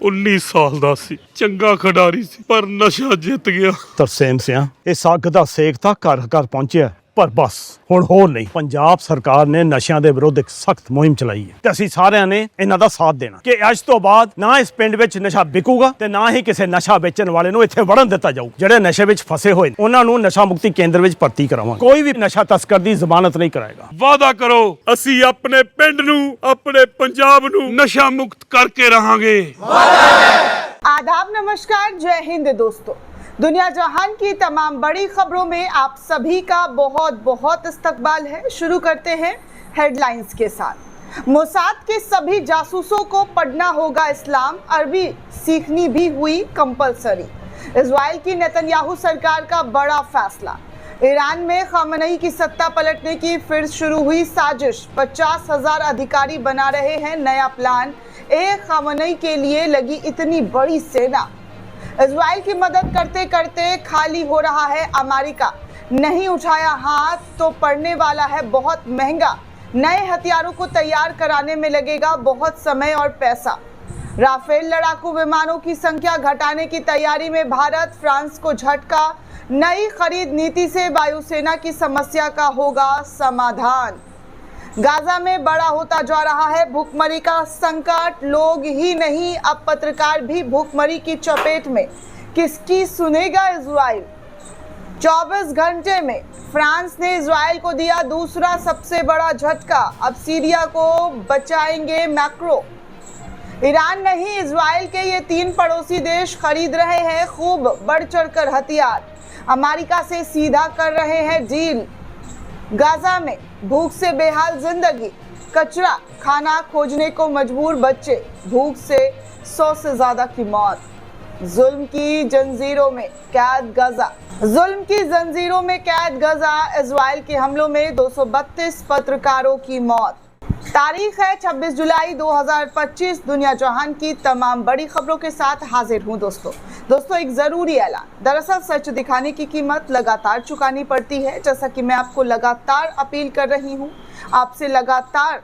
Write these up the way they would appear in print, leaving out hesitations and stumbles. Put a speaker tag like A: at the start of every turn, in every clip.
A: 19 ਸਾਲ ਦਾ ਸੀ, ਚੰਗਾ ਖਿਡਾਰੀ ਸੀ, ਪਰ ਨਸ਼ਾ ਜਿੱਤ ਗਿਆ।
B: ਤਰਸੇਮ ਸਿਆ ਇਸ ਅੱਗ ਦਾ ਸੇਕ ਤਾਂ ਘਰ ਘਰ ਪਹੁੰਚਿਆ, ਪਰ ਬਸ ਹੁਣ ਹੋਰ ਨਹੀਂ। ਪੰਜਾਬ ਸਰਕਾਰ ਨੇ ਨਸ਼ਿਆਂ ਦੇ ਵਿਰੁੱਧ ਇੱਕ ਸਖਤ ਮੁਹਿੰਮ ਚਲਾਈ ਹੈ ਤੇ ਅਸੀਂ ਸਾਰਿਆਂ ਨੇ ਇਹਨਾਂ ਦਾ ਸਾਥ ਦੇਣਾ ਕਿ ਅੱਜ ਤੋਂ ਬਾਅਦ ਨਾ ਇਸ ਪਿੰਡ ਵਿੱਚ ਨਸ਼ਾ ਵਿਕੂਗਾ ਤੇ ਨਾ ਹੀ ਕਿਸੇ ਨਸ਼ਾ ਵੇਚਣ ਵਾਲੇ ਨੂੰ ਇੱਥੇ ਵੜਨ ਦਿੱਤਾ ਜਾਊ। ਜਿਹੜੇ ਨਸ਼ੇ ਵਿੱਚ ਫਸੇ ਹੋਏ ਨੇ ਉਹਨਾਂ ਨੂੰ ਨਸ਼ਾ ਮੁਕਤੀ ਕੇਂਦਰ ਵਿੱਚ ਭਰਤੀ ਕਰਾਵਾਂਗੇ। ਕੋਈ ਵੀ ਨਸ਼ਾ ਤਸਕਰ ਦੀ ਜ਼ਮਾਨਤ ਨਹੀਂ ਕਰਾਏਗਾ।
A: ਵਾਅਦਾ ਕਰੋ, ਅਸੀਂ ਆਪਣੇ ਪਿੰਡ ਨੂੰ, ਆਪਣੇ ਪੰਜਾਬ ਨੂੰ ਨਸ਼ਾ ਮੁਕਤ ਕਰਕੇ रहांगे।
C: आदाब, नमस्कार, जय हिंद दोस्तों। दुनिया जहान की तमाम बड़ी खबरों में आप सभी का बहुत बहुत इस्तकबाल है। शुरू करते हैं हेडलाइंस के साथ। मोसाद के सभी जासूसों को पढ़ना होगा इस्लाम, अरबी सीखनी भी हुई कंपलसरी। इजराइल की नेतन्याहू सरकार का बड़ा फैसला। ईरान में खामनेई की सत्ता पलटने की फिर शुरू हुई साजिश। 50,000 अधिकारी बना रहे हैं नया प्लान। एक खामनेई के लिए लगी इतनी बड़ी सेना। इजराइल की मदद करते करते खाली हो रहा है अमेरिका। नहीं उठाया हाथ तो पड़ने वाला है बहुत महंगा। नए हथियारों को तैयार कराने में लगेगा बहुत समय और पैसा। राफेल लड़ाकू विमानों की संख्या घटाने की तैयारी में भारत, फ्रांस को झटका। नई खरीद नीति से वायुसेना की समस्या का होगा समाधान। गाजा में बड़ा होता जा रहा है भूखमरी का संकट। लोग ही नहीं, अब पत्रकार भी भूखमरी की चपेट में। किसकी सुनेगा इजराइल? 24 घंटे में फ्रांस ने इजराइल को दिया दूसरा सबसे बड़ा झटका। अब सीरिया को बचाएंगे मैक्रो। ईरान नहीं, इजराइल के ये 3 पड़ोसी देश खरीद रहे हैं खूब बढ़ चढ़कर हथियार। अमेरिका से सीधा कर रहे हैं डील। गाजा में भूख से बेहाल जिंदगी, कचरा खाना खोजने को मजबूर बच्चे, भूख से 100 से ज्यादा की मौत। जुल्म की जंजीरों में कैद गाजा। जुल्म की जंजीरों में कैद गाजा। इजराइल के हमलों में 232 पत्रकारों की मौत। तारीख है 26 जुलाई 2025। दुनिया जहान की तमाम बड़ी खबरों के साथ हाजिर हूँ दोस्तों एक जरूरी ऐलान। दरअसल सच दिखाने की कीमत लगातार चुकानी पड़ती है। जैसा कि मैं आपको लगातार अपील कर रही हूँ, आपसे लगातार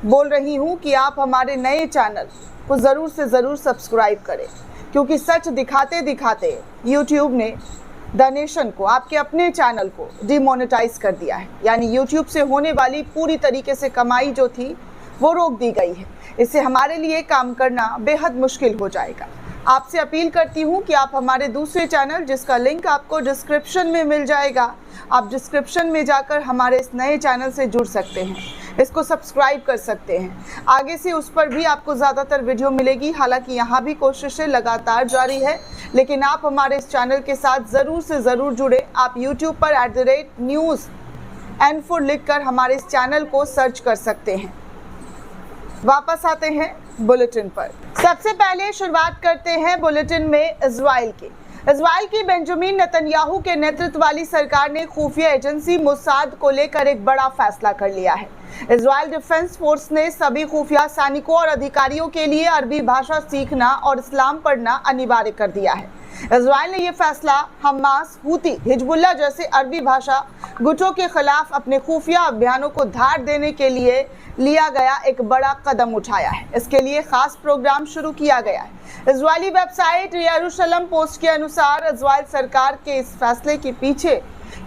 C: बोल रही हूँ कि आप हमारे नए चैनल को ज़रूर से ज़रूर सब्सक्राइब करें, क्योंकि सच दिखाते दिखाते यूट्यूब ने द नेशन को, आपके अपने चैनल को डिमोनेटाइज कर दिया है। यानी यूट्यूब से होने वाली पूरी तरीके से कमाई जो थी वो रोक दी गई है। इससे हमारे लिए काम करना बेहद मुश्किल हो जाएगा। आपसे अपील करती हूँ कि आप हमारे दूसरे चैनल, जिसका लिंक आपको डिस्क्रिप्शन में मिल जाएगा, आप डिस्क्रिप्शन में जाकर हमारे इस नए चैनल से जुड़ सकते हैं, इसको सब्सक्राइब कर सकते हैं। आगे से उस पर भी आपको ज़्यादातर वीडियो मिलेगी। हालांकि यहाँ भी कोशिशें लगातार जारी है, लेकिन आप हमारे इस चैनल के साथ ज़रूर से ज़रूर जुड़े। आप यूट्यूब पर @news N4 लिख कर हमारे इस चैनल को सर्च कर सकते हैं। वापस आते हैं बुलेटिन पर। सबसे पहले शुरुआत करते हैं बुलेटिन में इजराइल की। इजराइल की बेंजामिन नेतन्याहू के नेतृत्व वाली सरकार ने खुफिया एजेंसी मोसाद को लेकर एक बड़ा फैसला कर लिया है। इजराइल डिफेंस फोर्स ने सभी खुफिया सैनिकों और अधिकारियों के लिए अरबी भाषा सीखना और इस्लाम पढ़ना अनिवार्य कर दिया है। इजराइल ने यह फैसला हमास, हूती, हिजबुल्लाह जैसे अरबी भाषा गुटों के खिलाफ अपने खुफिया अभियानों को धार देने के लिए लिया गया एक बड़ा कदम उठाया है। इसके लिए खास प्रोग्राम शुरू किया गया है। इजरायली वेबसाइट यरूशलेम पोस्ट के अनुसार इजराइल सरकार के इस फैसले के पीछे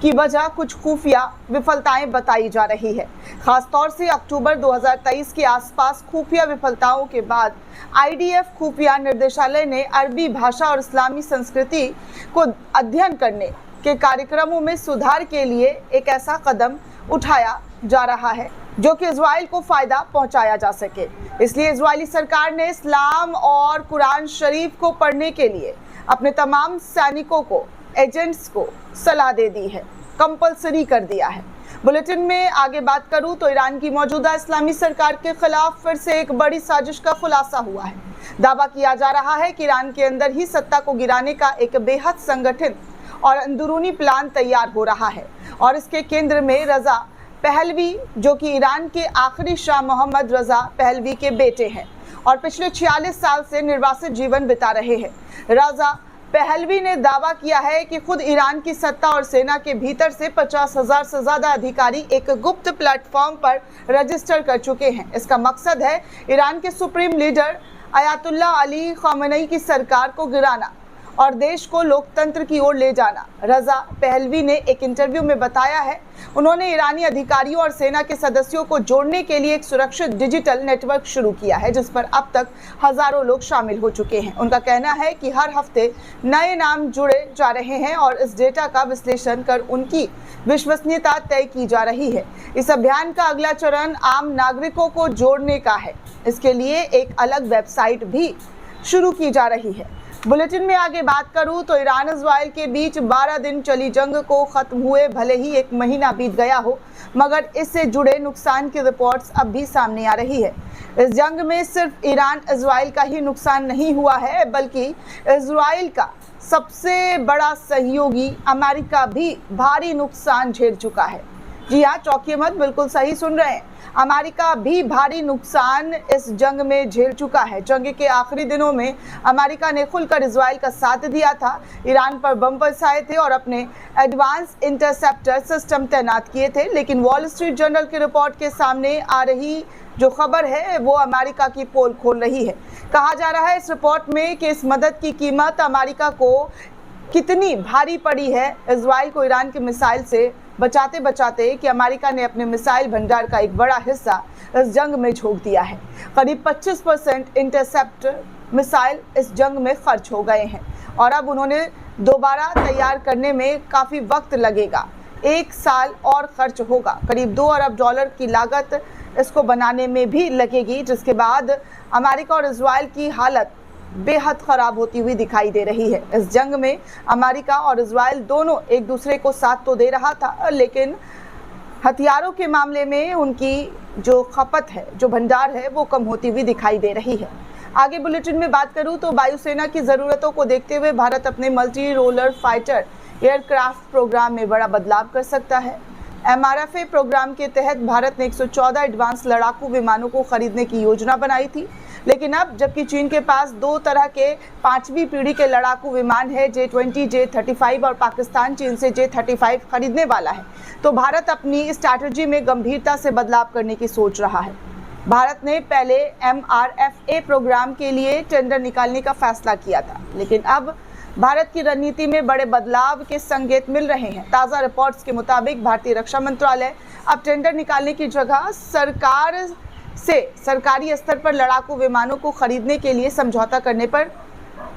C: की वजह कुछ खुफिया विफलताएं बताई जा रही है। खासतौर से अक्टूबर 2023 के आसपास खुफिया विफलताओं के बाद IDF खुफिया निर्देशालय ने अरबी भाषा और इस्लामी संस्कृति को अध्ययन करने के कार्यक्रमों में सुधार के लिए एक ऐसा कदम उठाया जा रहा है जो कि इजराइल को फायदा पहुंचाया जा सके। इसलिए इजरायली सरकार ने इस्लाम और कुरान शरीफ को पढ़ने के लिए अपने तमाम सैनिकों को, एजेंट्स को सलाह दे दी है, कंपलसरी कर दिया है। बुलेटिन में आगे बात करूं तो ईरान की मौजूदा इस्लामी सरकार के खिलाफ फिर से एक बड़ी साजिश का खुलासा हुआ है। दावा किया जा रहा है कि ईरान के अंदर ही सत्ता को गिराने का एक बेहद संगठित और अंदरूनी प्लान तैयार हो रहा है और इसके केंद्र में रजा पहलवी, जो कि ईरान के आखिरी शाह मोहम्मद रजा पहलवी के बेटे हैं और पिछले 46 साल से निर्वासित जीवन बिता रहे हैं। रजा पहलवी ने दावा किया है कि खुद ईरान की सत्ता और सेना के भीतर से 50,000 से ज्यादा अधिकारी एक गुप्त प्लेटफॉर्म पर रजिस्टर कर चुके हैं। इसका मकसद है ईरान के supreme leader Ayatollah Ali Khamenei की सरकार को गिराना और देश को लोकतंत्र की ओर ले जाना। रजा पहलवी ने एक इंटरव्यू में बताया है, उन्होंने ईरानी अधिकारियों और सेना के सदस्यों को जोड़ने के लिए एक सुरक्षित डिजिटल नेटवर्क शुरू किया है, जिस पर अब तक हजारों लोग शामिल हो चुके हैं। उनका कहना है कि हर हफ्ते नए नाम जुड़े जा रहे हैं और इस डेटा का विश्लेषण कर उनकी विश्वसनीयता तय की जा रही है। इस अभियान का अगला चरण आम नागरिकों को जोड़ने का है। इसके लिए एक अलग वेबसाइट भी शुरू की जा रही है। बुलेटिन में आगे बात करूं तो ईरान इजराइल के बीच 12 दिन चली जंग को खत्म हुए भले ही एक महीना बीत गया हो, मगर इससे जुड़े नुकसान की रिपोर्ट्स अब भी सामने आ रही है। इस जंग में सिर्फ ईरान इजराइल का ही नुकसान नहीं हुआ है, बल्कि इजराइल का सबसे बड़ा सहयोगी अमेरिका भी भारी नुकसान झेल चुका है। जी हाँ, चौंकिए मत, बिल्कुल सही सुन रहे हैं, अमेरिका भी भारी नुकसान इस जंग में झेल चुका है। जंग के आखिरी दिनों में अमेरिका ने खुलकर इजराइल का साथ दिया था, ईरान पर बम बरसाए थे और अपने एडवांस इंटरसेप्टर सिस्टम तैनात किए थे। लेकिन वॉल स्ट्रीट जर्नल की रिपोर्ट के सामने आ रही जो खबर है वो अमेरिका की पोल खोल रही है। कहा जा रहा है इस रिपोर्ट में कि इस मदद की कीमत अमेरिका को कितनी भारी पड़ी है इजराइल को ईरान के मिसाइल से बचाते बचाते कि अमेरिका ने अपने मिसाइल भंडार का एक बड़ा हिस्सा इस जंग में झोंक दिया है। करीब 25% इंटरसेप्टर मिसाइल इस जंग में खर्च हो गए हैं और अब उन्होंने दोबारा तैयार करने में काफ़ी वक्त लगेगा। 1 साल और खर्च होगा। करीब $2 अरब की लागत इसको बनाने में भी लगेगी, जिसके बाद अमेरिका और इजराइल की हालत बेहद ख़राब होती हुई दिखाई दे रही है। इस जंग में अमेरिका और इजराइल दोनों एक दूसरे को साथ तो दे रहा था, लेकिन हथियारों के मामले में उनकी जो खपत है, जो भंडार है, वो कम होती हुई दिखाई दे रही है। आगे बुलेटिन में बात करूं तो वायुसेना की ज़रूरतों को देखते हुए भारत अपने multi role fighter aircraft programme में बड़ा बदलाव कर सकता है। MRFA प्रोग्राम के तहत भारत ने 114 एडवांस लड़ाकू विमानों को खरीदने की योजना बनाई थी, लेकिन अब जबकि चीन के पास 2 तरह के 5वीं पीढ़ी के लड़ाकू विमान है, J-20, J-35, और पाकिस्तान चीन से J-35 खरीदने वाला है, तो भारत अपनी स्ट्रैटेजी में गंभीरता से बदलाव करने की सोच रहा है। भारत ने पहले MRFA प्रोग्राम के लिए टेंडर निकालने का फैसला किया था, लेकिन अब भारत की रणनीति में बड़े बदलाव के संकेत मिल रहे हैं। ताज़ा रिपोर्ट्स के मुताबिक भारतीय रक्षा मंत्रालय अब टेंडर निकालने की जगह सरकार से सरकारी स्तर पर लड़ाकू विमानों को खरीदने के लिए समझौता करने पर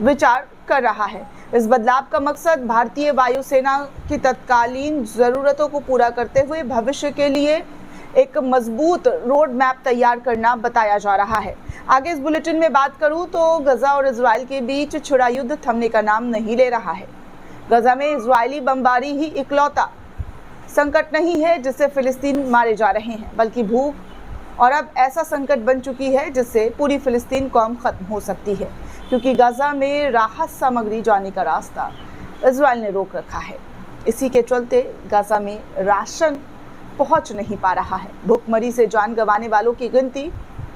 C: विचार कर रहा है। इस बदलाव का मकसद भारतीय वायुसेना की तत्कालीन ज़रूरतों को पूरा करते हुए भविष्य के लिए एक मजबूत रोड मैप तैयार करना बताया जा रहा है। आगे इस बुलेटिन में बात करूं तो गजा और इजराइल के बीच छिड़ा युद्ध थमने का नाम नहीं ले रहा है। गजा में इजरायली बमबारी ही इकलौता संकट नहीं है जिससे फिलिस्तीन मारे जा रहे हैं, बल्कि भूख और अब ऐसा संकट बन चुकी है जिससे पूरी फिलिस्तीन कौम खत्म हो सकती है, क्योंकि गजा में राहत सामग्री जाने का रास्ता इजराइल ने रोक रखा है। इसी के चलते गजा में राशन पहुंच नहीं पा रहा है। भूखमरी से जान गंवाने वालों की गिनती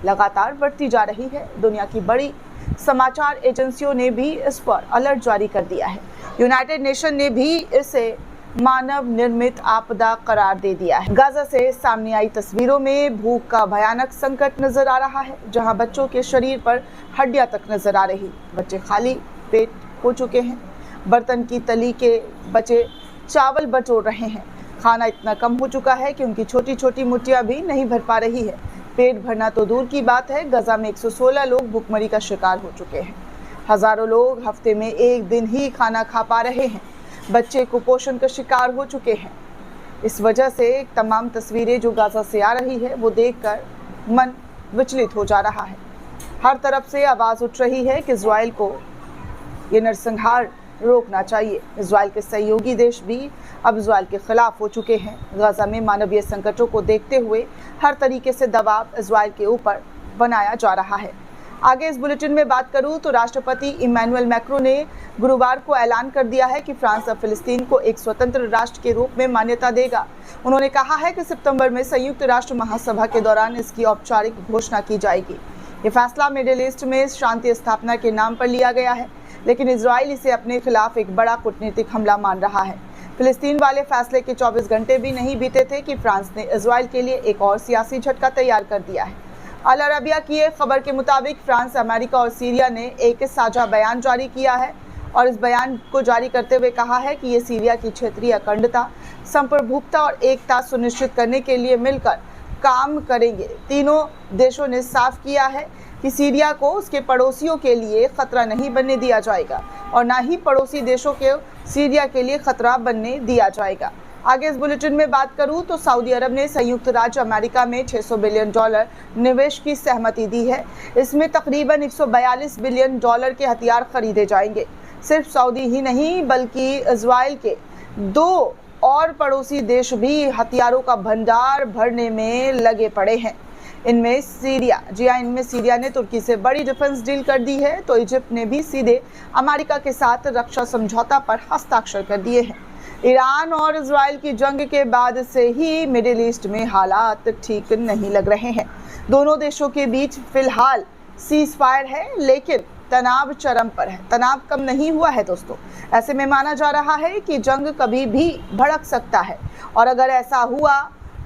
C: लगातार बढ़ती जा रही है। दुनिया की बड़ी समाचार एजेंसियों ने भी इस पर अलर्ट जारी कर दिया है। यूनाइटेड नेशन ने भी इसे मानव निर्मित आपदा करार दे दिया है। गाजा से सामने आई तस्वीरों में भूख का भयानक संकट नजर आ रहा है, जहां बच्चों के शरीर पर हड्डियां तक नजर आ रही। बच्चे खाली पेट हो चुके हैं, बर्तन की तली के बचे चावल बटोर रहे हैं। खाना इतना कम हो चुका है कि उनकी छोटी छोटी मुट्ठियां भी नहीं भर पा रही है। पेट भरना तो दूर की बात है, गजा में 116 लोग भूखमरी का शिकार हो चुके हैं। हजारों लोग हफ्ते में 1 दिन ही खाना खा पा रहे हैं। बच्चे कुपोषण का शिकार हो चुके हैं। इस वजह से तमाम तस्वीरें जो गाजा से आ रही है वो देखकर मन विचलित हो जा रहा है। हर तरफ से आवाज़ उठ रही है कि इजराइल को ये नरसंहार रोकना चाहिए। इजराइल के सहयोगी देश भी अब इजराइल के खिलाफ हो चुके हैं। गाजा में मानवीय संकटों को देखते हुए हर तरीके से दबाव इजराइल के ऊपर बनाया जा रहा है। आगे इस बुलेटिन में बात करूं तो राष्ट्रपति इमैनुअल मैक्रों ने गुरुवार को ऐलान कर दिया है कि फ्रांस अब फिलिस्तीन को एक स्वतंत्र राष्ट्र के रूप में मान्यता देगा। उन्होंने कहा है कि सितंबर में संयुक्त राष्ट्र महासभा के दौरान इसकी औपचारिक घोषणा की जाएगी। ये फैसला मिडिल ईस्ट में शांति स्थापना के नाम पर लिया गया है, लेकिन इजराइल इसे अपने खिलाफ एक बड़ा कूटनीतिक हमला मान रहा है। फिलिस्तीन वाले फैसले के 24 घंटे भी नहीं बीते थे कि फ्रांस ने इजराइल के लिए एक और सियासी झटका तैयार कर दिया है। अल अरबिया की एक खबर के मुताबिक फ्रांस, अमेरिका और सीरिया ने एक साझा बयान जारी किया है और इस बयान को जारी करते हुए कहा है कि ये सीरिया की क्षेत्रीय अखंडता, संप्रभुता और एकता सुनिश्चित करने के लिए मिलकर काम करेंगे। तीनों देशों ने साफ किया है कि सीरिया को उसके पड़ोसियों के लिए खतरा नहीं बनने दिया जाएगा और ना ही पड़ोसी देशों के सीरिया के लिए खतरा बनने दिया जाएगा। आगे इस बुलेटिन में बात करूं तो सऊदी अरब ने संयुक्त राज्य अमेरिका में $600 बिलियन निवेश की सहमति दी है। इसमें तकरीबन $142 बिलियन के हथियार खरीदे जाएंगे। सिर्फ सऊदी ही नहीं बल्कि इजराइल के 2 और पड़ोसी देश भी हथियारों का भंडार भरने में लगे पड़े हैं। इनमें सीरिया, जी हाँ, इनमें सीरिया ने तुर्की से बड़ी डिफेंस डील कर दी है, तो इजिप्ट ने भी सीधे अमेरिका के साथ रक्षा समझौता पर हस्ताक्षर कर दिए हैं। ईरान और इजराइल की जंग के बाद से ही मिडिल ईस्ट में हालात ठीक नहीं लग रहे हैं। दोनों देशों के बीच फिलहाल सीज फायर है, लेकिन तनाव चरम पर है। तनाव कम नहीं हुआ है दोस्तों। ऐसे में माना जा रहा है कि जंग कभी भी भड़क सकता है और अगर ऐसा हुआ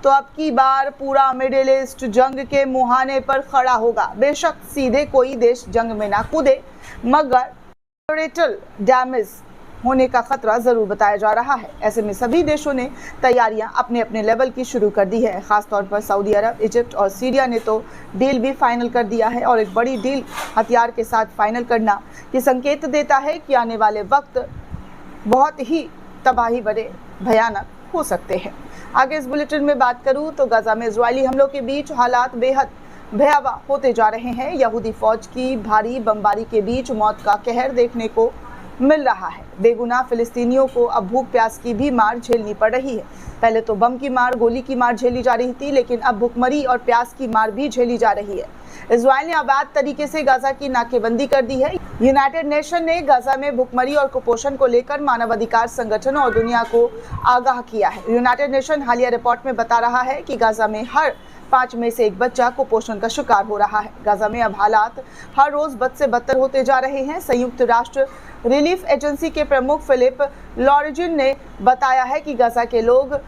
C: तो अब की बार पूरा मिडिल ईस्ट जंग के मुहाने पर खड़ा होगा। बेशक सीधे कोई देश जंग में ना कूदे, मगर कोलैटरल डैमेज होने का खतरा जरूर बताया जा रहा है। ऐसे में सभी देशों ने तैयारियां अपने अपने लेवल की शुरू कर दी है। खासतौर पर सऊदी अरब, इजिप्ट और सीरिया ने तो डील भी फाइनल कर दिया है और एक बड़ी डील हथियार के साथ फाइनल करना ये संकेत देता है कि आने वाले वक्त बहुत ही तबाही भरे भयानक हो सकते हैं। आगे इस बुलेटिन में बात करूं तो गजा में इजरायली हमलों के बीच हालात बेहद भयावह होते जा रहे हैं। यहूदी फौज की भारी बमबारी के बीच मौत का कहर देखने को मिल रहा है। बेगुनाह फिलिस्तीनियों को अब भूख प्यास की भी मार झेलनी पड़ रही है। पहले तो बम की मार, गोली की मार झेली जा रही थी, लेकिन अब भुखमरी और प्यास की मार भी झेली जा रही है। इजराइल ने अवैध तरीके से गाजा की नाकेबंदी कर दी है। यूनाइटेड नेशन ने गाजा में भुखमरी और कुपोषण को लेकर मानवाधिकार संगठनों और दुनिया को आगाह किया है। यूनाइटेड नेशन हालिया रिपोर्ट में बता रहा है कि गाजा में हर 5 में से 1 बच्चा कुपोषण का शिकार हो रहा है। गाजा में अब हालात हर रोज बद से बदतर होते जा रहे हैं। संयुक्त राष्ट्र रिलीफ एजेंसी के प्रमुख फिलिप लॉरिजिन ने बताया है कि गाजा के लोग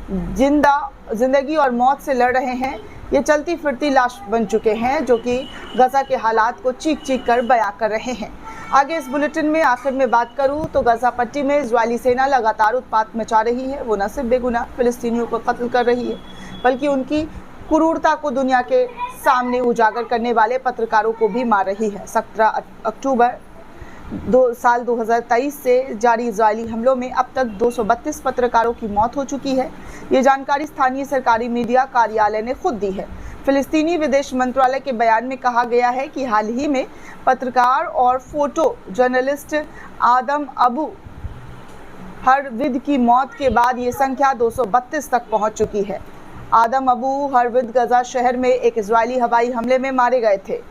C: जिंदगी और मौत से लड़ रहे हैं। ये चलती फिरती लाश बन चुके हैं, जो कि गाजा के हालात को चीख चीख कर बयां कर रहे हैं। आगे इस बुलेटिन में आखिर में बात करूं तो गाजा पट्टी में इजरायली सेना लगातार उत्पात मचा रही है। वो न सिर्फ बेगुनाह फिलिस्तीनियों को कत्ल कर रही है, बल्कि उनकी क्रूरता को दुनिया के सामने उजागर करने वाले पत्रकारों को भी मार रही है। 17 अक्टूबर साल 2023 से जारी इजरायली हमलों में अब तक 232 पत्रकारों की मौत हो चुकी है। ये जानकारी स्थानीय सरकारी मीडिया कार्यालय ने खुद दी है। फिलिस्तीनी विदेश मंत्रालय के बयान में कहा गया है कि हाल ही में पत्रकार और फोटो जर्नलिस्ट आदम अबू हरविद की मौत के बाद ये संख्या 232 तक पहुंच चुकी है। आदम अबू हरविद गजा शहर में एक इजरायली हवाई हमले में मारे गए थे।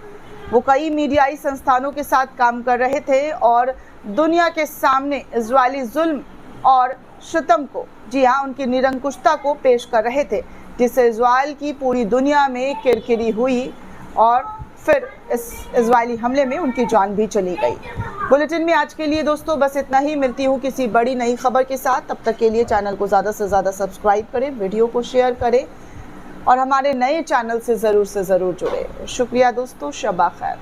C: वो कई मीडियाई संस्थानों के साथ काम कर रहे थे और दुनिया के सामने इजरायली जुल्म और शितम को, जी हाँ, उनकी निरंकुशता को पेश कर रहे थे, जिससे इजराइल की पूरी दुनिया में किरकिरी हुई और फिर इस इजरायली हमले में उनकी जान भी चली गई। बुलेटिन में आज के लिए दोस्तों बस इतना ही। मिलती हूँ किसी बड़ी नई खबर के साथ। तब तक के लिए चैनल को ज़्यादा से ज़्यादा सब्सक्राइब करें, वीडियो को शेयर करें और हमारे नए चैनल से ज़रूर जुड़े। शुक्रिया दोस्तों, शबा खैर।